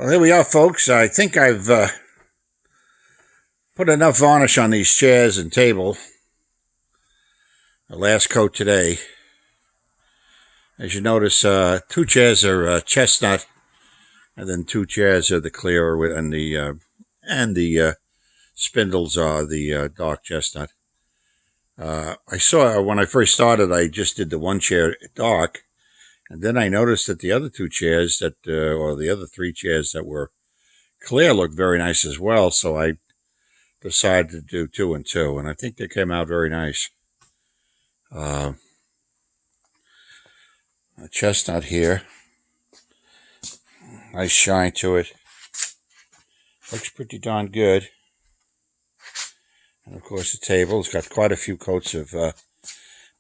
Well, here we are, folks. I think I've put enough varnish on these chairs and table. The last coat today. As you notice, 2 chairs are chestnut, and then 2 chairs are the clear, and the spindles are the dark chestnut. I saw when I first started, I just did the 1 chair dark, and then I noticed that the other 2 chairs or the other 3 chairs that were clear looked very nice as well. So I decided to do 2 and 2, and I think they came out very nice. A chestnut here, nice shine to it. Looks pretty darn good. And of course the table's got quite a few coats of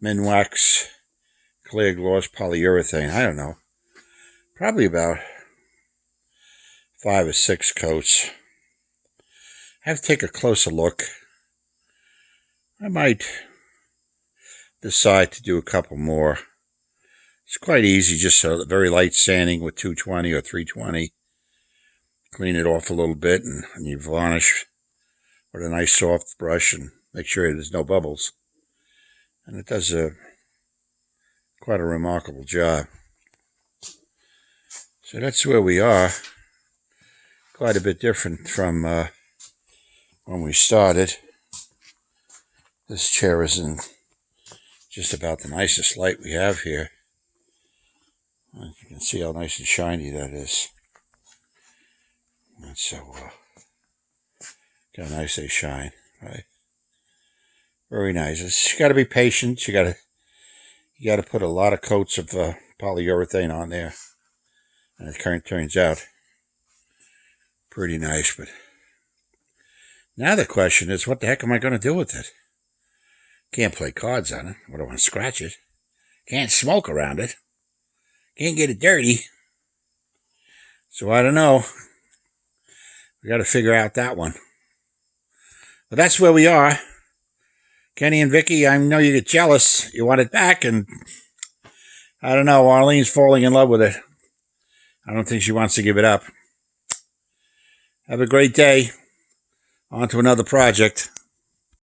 Minwax clear gloss polyurethane. I don't know, probably about 5 or 6 coats. I have to take a closer look. I might decide to do a couple more. It's quite easy, just a very light sanding with 220 or 320. Clean it off a little bit, and you varnish with a nice soft brush and make sure there's no bubbles. And it does quite a remarkable job. So that's where we are. Quite a bit different from when we started. This chair is in just about the nicest light we have here. You can see how nice and shiny that is. And so, got a nice shine, right? Very nice. You got to be patient. You got to put a lot of coats of polyurethane on there, and it kind of turns out pretty nice. But now the question is, what the heck am I going to do with it? Can't play cards on it. I don't want to scratch it. Can't smoke around it. Can't get it dirty. So I don't know. We got to figure out that one. But that's where we are. Kenny and Vicky, I know you get jealous. You want it back, and I don't know. Arlene's falling in love with it. I don't think she wants to give it up. Have a great day. On to another project.